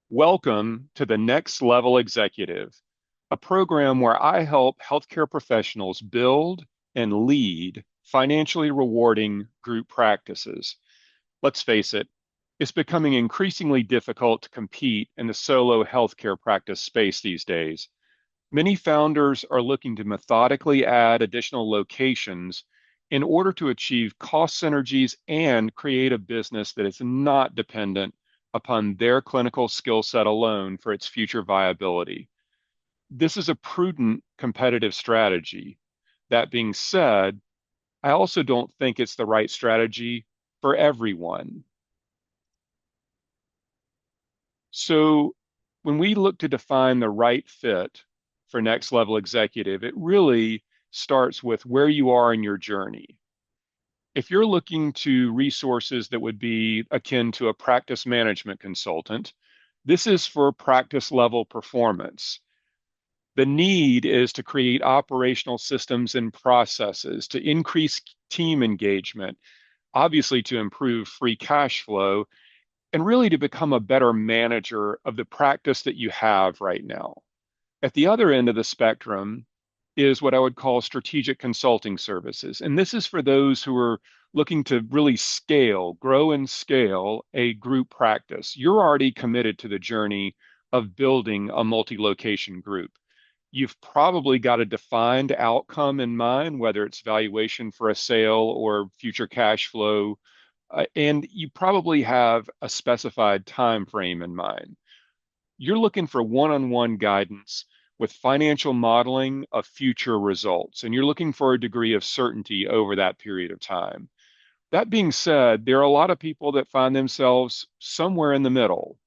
Welcome to the Next Level Executive, a program where I help healthcare professionals build and lead financially rewarding group practices. Let's face it, it's becoming increasingly difficult to compete in the solo healthcare practice space these days. Many founders are looking to methodically add additional locations in order to achieve cost synergies and create a business that is not dependent upon their clinical skill set alone for its future viability. This is a prudent competitive strategy. That being said, I also don't think it's the right strategy for everyone. So when we look to define the right fit for next level executive, it really starts with where you are in your journey. If you're looking to resources that would be akin to a practice management consultant, this is for practice level performance. The need is to create operational systems and processes to increase team engagement, obviously to improve free cash flow, and really to become a better manager of the practice that you have right now. At the other end of the spectrum is what I would call strategic consulting services. And this is for those who are looking to really scale, grow and scale a group practice. You're already committed to the journey of building a multi-location group. You've probably got a defined outcome in mind, whether it's valuation for a sale or future cash flow, and you probably have a specified time frame in mind. You're looking for one-on-one guidance with financial modeling of future results, and you're looking for a degree of certainty over that period of time. That being said, there are a lot of people that find themselves somewhere in the middle,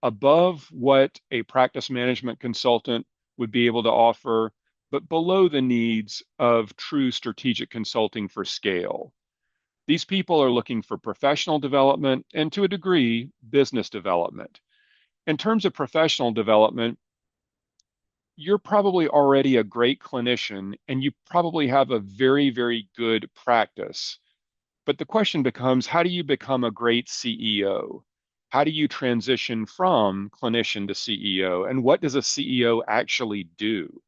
above what a practice management consultant would be able to offer, but below the needs of true strategic consulting for scale. These people are looking for professional development and, to a degree, business development. In terms of professional development, you're probably already a great clinician and you probably have a very, very good practice. But the question becomes, how do you become a great CEO? How do you transition from clinician to CEO? And what does a CEO actually do?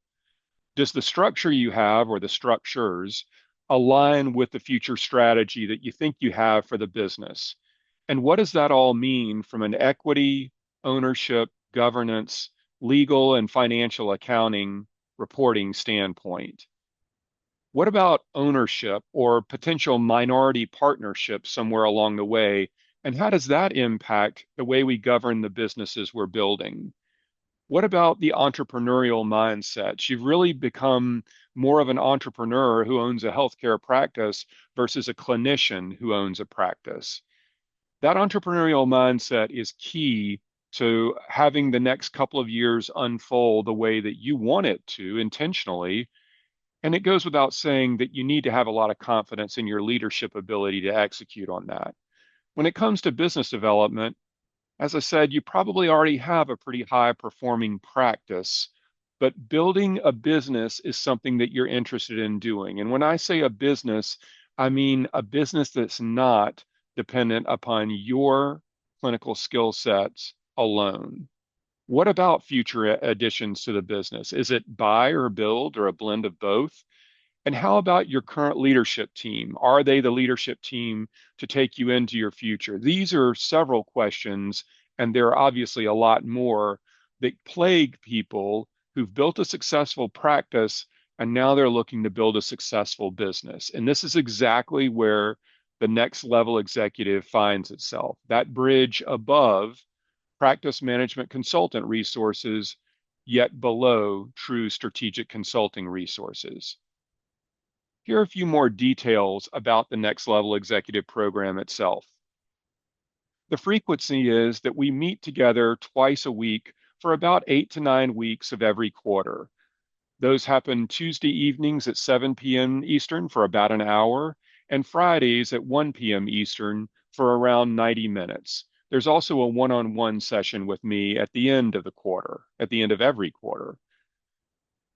Does the structure you have or the structures align with the future strategy that you think you have for the business? And what does that all mean from an equity, ownership, governance, legal, and financial accounting reporting standpoint? What about ownership or potential minority partnership somewhere along the way? And how does that impact the way we govern the businesses we're building? What about the entrepreneurial mindset? You've really become more of an entrepreneur who owns a healthcare practice versus a clinician who owns a practice. That entrepreneurial mindset is key to having the next couple of years unfold the way that you want it to intentionally. And it goes without saying that you need to have a lot of confidence in your leadership ability to execute on that. When it comes to business development, as I said, you probably already have a pretty high performing practice, but building a business is something that you're interested in doing. And when I say a business, I mean a business that's not dependent upon your clinical skill sets alone. What about future additions to the business? Is it buy or build or a blend of both? And how about your current leadership team? Are they the leadership team to take you into your future? These are several questions, and there are obviously a lot more that plague people who've built a successful practice and now they're looking to build a successful business. And this is exactly where the next level executive finds itself, that bridge above practice management consultant resources, yet below true strategic consulting resources. Here are a few more details about the Next Level Executive Program itself. The frequency is that we meet together twice a week for about 8 to 9 weeks of every quarter. Those happen Tuesday evenings at 7 p.m. Eastern for about an hour, and Fridays at 1 p.m. Eastern for around 90 minutes. There's also a one-on-one session with me at the end of the quarter, at the end of every quarter.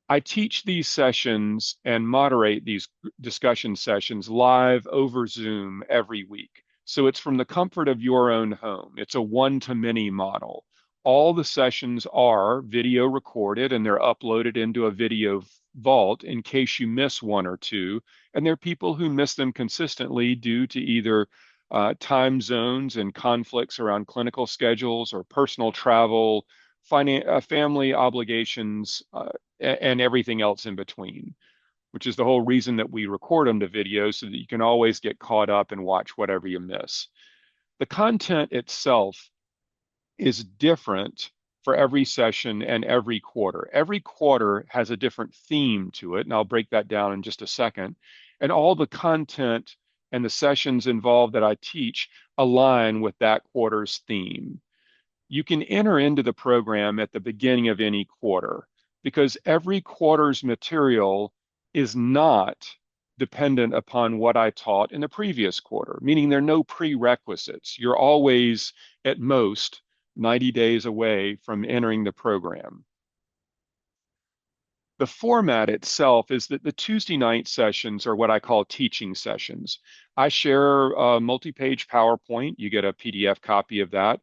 I teach these sessions and moderate these discussion sessions live over Zoom every week. So it's from the comfort of your own home. It's a one-to-many model. All the sessions are video recorded and they're uploaded into a video vault in case you miss one or two. And there are people who miss them consistently due to either time zones and conflicts around clinical schedules or personal travel, family obligations, and everything else in between, which is the whole reason that we record them to video so that you can always get caught up and watch whatever you miss. The content itself is different for every session and every quarter. Every quarter has a different theme to it, and I'll break that down in just a second. And all the content and the sessions involved that I teach align with that quarter's theme. You can enter into the program at the beginning of any quarter because every quarter's material is not dependent upon what I taught in the previous quarter, meaning there are no prerequisites. You're always at most 90 days away from entering the program. The format itself is that the Tuesday night sessions are what I call teaching sessions. I share a multi-page PowerPoint. You get a PDF copy of that.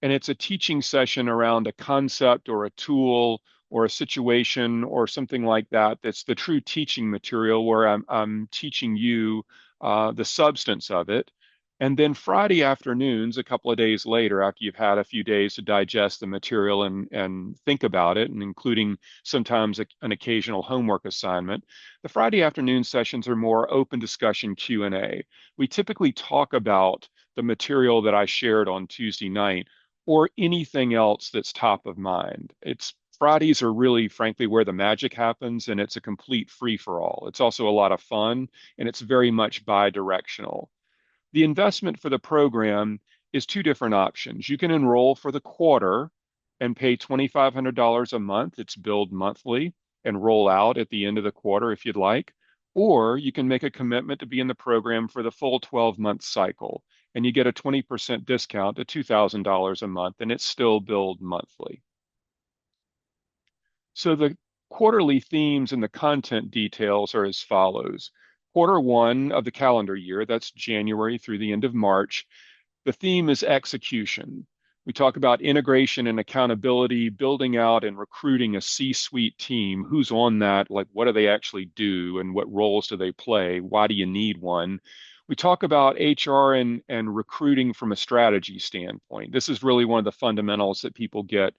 And it's a teaching session around a concept or a tool or a situation or something like that. That's the true teaching material where I'm teaching you the substance of it. And then Friday afternoons, a couple of days later, after you've had a few days to digest the material and think about it, and including sometimes an occasional homework assignment, the Friday afternoon sessions are more open discussion Q&A. We typically talk about the material that I shared on Tuesday night or anything else that's top of mind. It's Fridays are really, frankly, where the magic happens, and it's a complete free-for-all. It's also a lot of fun, and it's very much bi-directional. The investment for the program is two different options. You can enroll for the quarter and pay $2,500 a month. It's billed monthly and roll out at the end of the quarter if you'd like. Or you can make a commitment to be in the program for the full 12-month cycle, and you get a 20% discount to $2,000 a month, and it's still billed monthly. So the quarterly themes and the content details are as follows. Quarter one of the calendar year, that's January through the end of March, the theme is execution. We talk about integration and accountability, building out and recruiting a C-suite team. Who's on that? Like, what do they actually do? And what roles do they play? Why do you need one? We talk about HR and recruiting from a strategy standpoint. This is really one of the fundamentals that people get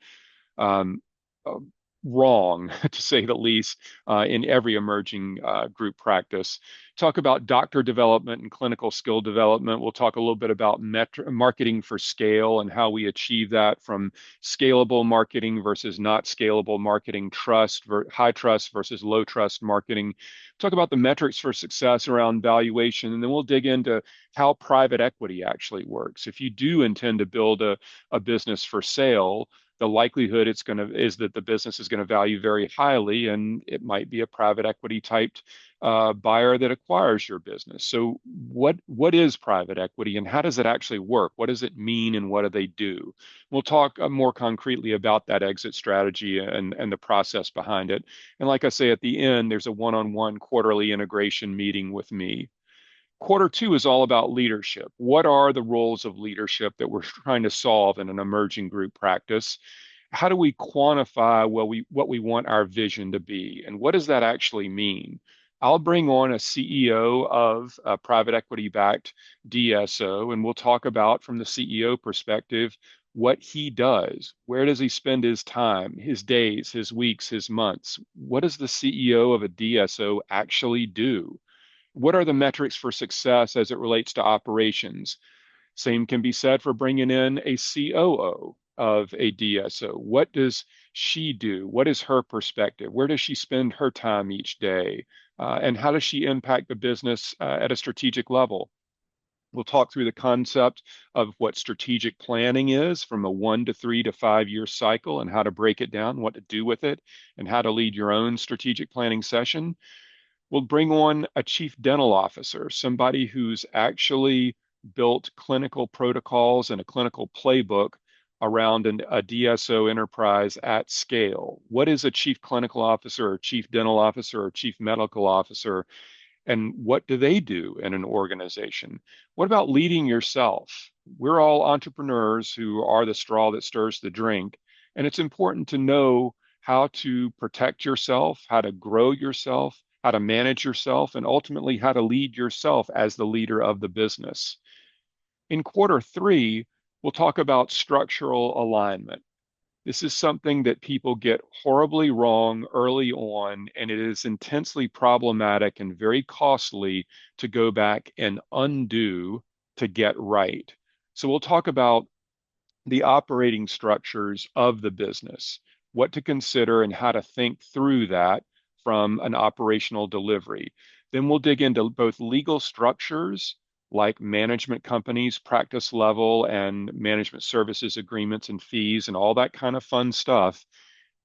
um, uh, wrong, to say the least, in every emerging group practice. Talk about doctor development and clinical skill development. We'll talk a little bit about marketing for scale and how we achieve that from scalable marketing versus not scalable marketing, high trust versus low trust marketing. Talk about the metrics for success around valuation, and then we'll dig into how private equity actually works. If you do intend to build a business for sale, the likelihood is that the business is going to value very highly, and it might be a private equity typed buyer that acquires your business. So what is private equity and how does it actually work? What does it mean and what do they do? We'll talk more concretely about that exit strategy and the process behind it. And like I say, at the end, there's a one-on-one quarterly integration meeting with me. Quarter two is all about leadership. What are the roles of leadership that we're trying to solve in an emerging group practice? How do we quantify what we want our vision to be? And what does that actually mean? I'll bring on a CEO of a private equity backed DSO, and we'll talk about from the CEO perspective what he does. Where does he spend his time, his days, his weeks, his months? What does the CEO of a DSO actually do? What are the metrics for success as it relates to operations? Same can be said for bringing in a COO of a DSO. What does she do? What is her perspective? Where does she spend her time each day? And how does she impact the business at a strategic level? We'll talk through the concept of what strategic planning is from a 1 to 3 to 5 year cycle and how to break it down, what to do with it, and how to lead your own strategic planning session. We'll bring on a chief dental officer, somebody who's actually built clinical protocols and a clinical playbook around a DSO enterprise at scale. What is a chief clinical officer or chief dental officer or chief medical officer? And what do they do in an organization? What about leading yourself? We're all entrepreneurs who are the straw that stirs the drink. And it's important to know how to protect yourself, how to grow yourself, how to manage yourself, and ultimately how to lead yourself as the leader of the business. In quarter three, we'll talk about structural alignment. This is something that people get horribly wrong early on, and it is intensely problematic and very costly to go back and undo to get right. So we'll talk about the operating structures of the business, what to consider and how to think through that from an operational delivery. Then we'll dig into both legal structures like management companies, practice level, and management services agreements and fees and all that kind of fun stuff.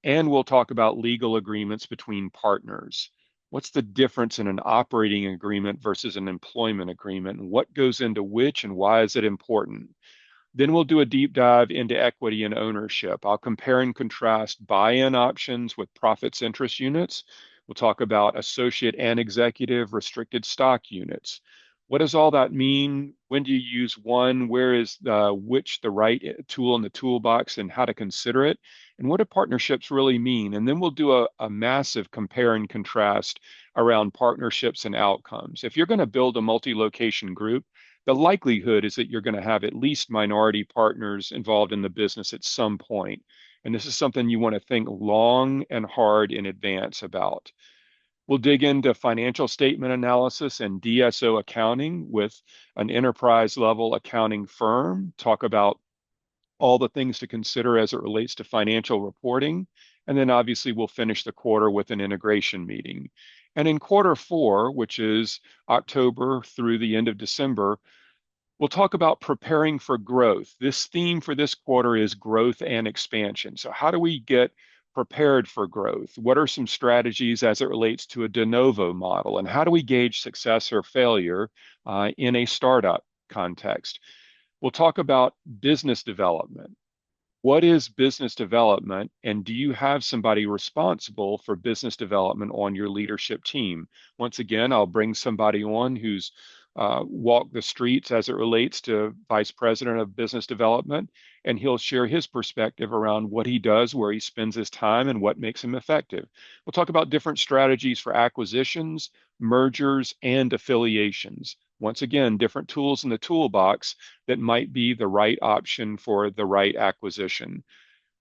And we'll talk about legal agreements between partners. What's the difference in an operating agreement versus an employment agreement? And what goes into which and why is it important? Then we'll do a deep dive into equity and ownership. I'll compare and contrast buy-in options with profits interest units. We'll talk about associate and executive restricted stock units. What does all that mean? When do you use one? Where is which the right tool in the toolbox and how to consider it? And what do partnerships really mean? And then we'll do a massive compare and contrast around partnerships and outcomes. If you're going to build a multi-location group, the likelihood is that you're going to have at least minority partners involved in the business at some point. And this is something you want to think long and hard in advance about. We'll dig into financial statement analysis and DSO accounting with an enterprise level accounting firm, talk about all the things to consider as it relates to financial reporting. And then obviously we'll finish the quarter with an integration meeting. And in quarter four, which is October through the end of December, we'll talk about preparing for growth. This theme for this quarter is growth and expansion. So, how do we get prepared for growth? What are some strategies as it relates to a de novo model? And how do we gauge success or failure in a startup context? We'll talk about business development. What is business development, and do you have somebody responsible for business development on your leadership team? Once again, I'll bring somebody on who's walked the streets as it relates to vice president of business development, and he'll share his perspective around what he does, where he spends his time, and what makes him effective. We'll talk about different strategies for acquisitions, mergers, and affiliations. Once again, different tools in the toolbox that might be the right option for the right acquisition.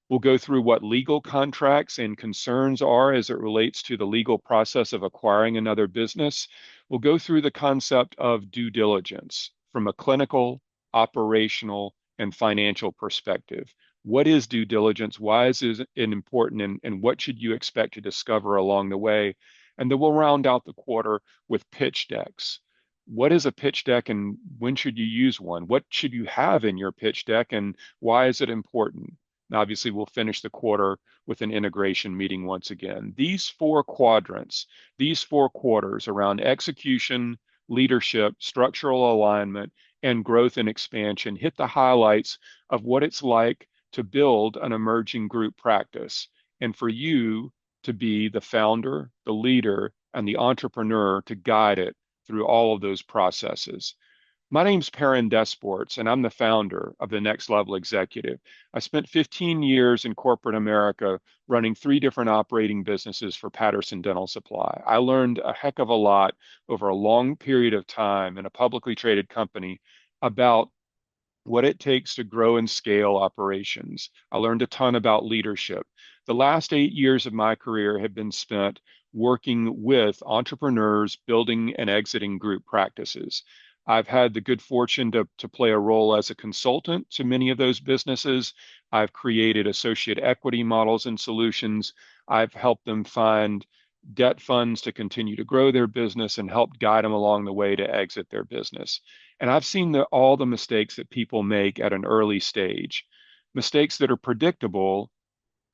We'll go through what legal contracts and concerns are as it relates to the legal process of acquiring another business. We'll go through the concept of due diligence from a clinical, operational, and financial perspective. What is due diligence? Why is it important? And what should you expect to discover along the way? And then we'll round out the quarter with pitch decks. What is a pitch deck and when should you use one? What should you have in your pitch deck and why is it important? And obviously, we'll finish the quarter with an integration meeting once again. These four quadrants, these four quarters around execution, leadership, structural alignment, and growth and expansion hit the highlights of what it's like to build an emerging group practice and for you to be the founder, the leader, and the entrepreneur to guide it through all of those processes. My name's Perrin DesPortes, and I'm the founder of the Next Level Executive. I spent 15 years in corporate America running three different operating businesses for Patterson Dental Supply. I learned a heck of a lot over a long period of time in a publicly traded company about what it takes to grow and scale operations. I learned a ton about leadership. The last 8 years of my career have been spent working with entrepreneurs building and exiting group practices. I've had the good fortune to play a role as a consultant to many of those businesses. I've created associate equity models and solutions. I've helped them find debt funds to continue to grow their business and helped guide them along the way to exit their business. And I've seen all the mistakes that people make at an early stage, mistakes that are predictable,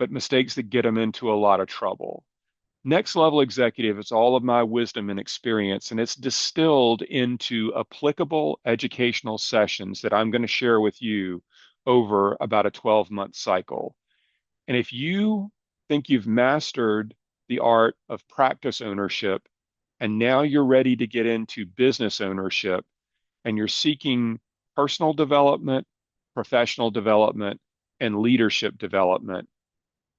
but mistakes that get them into a lot of trouble. Next Level Executive is all of my wisdom and experience, and it's distilled into applicable educational sessions that I'm going to share with you over about a 12-month cycle. And if you think you've mastered the art of practice ownership, and now you're ready to get into business ownership, and you're seeking personal development, professional development, and leadership development,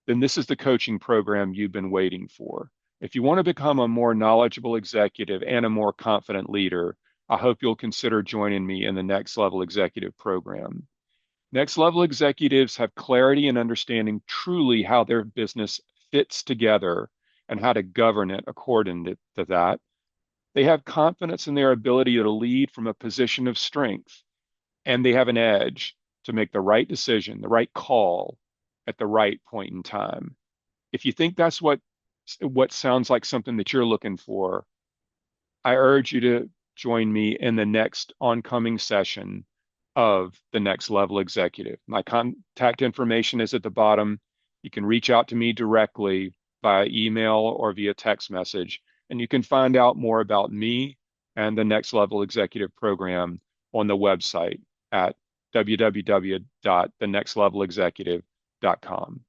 then this is the coaching program you've been waiting for. If you want to become a more knowledgeable executive and a more confident leader, I hope you'll consider joining me in the Next Level Executive program. Next level executives have clarity and understanding truly how their business fits together and how to govern it according to that. They have confidence in their ability to lead from a position of strength, and they have an edge to make the right decision, the right call at the right point in time. If you think that's what sounds like something that you're looking for, I urge you to join me in the next oncoming session of the Next Level Executive. My contact information is at the bottom. You can reach out to me directly via email or via text message, and you can find out more about me and the Next Level Executive program on the website at www.thenextlevelexecutive.com.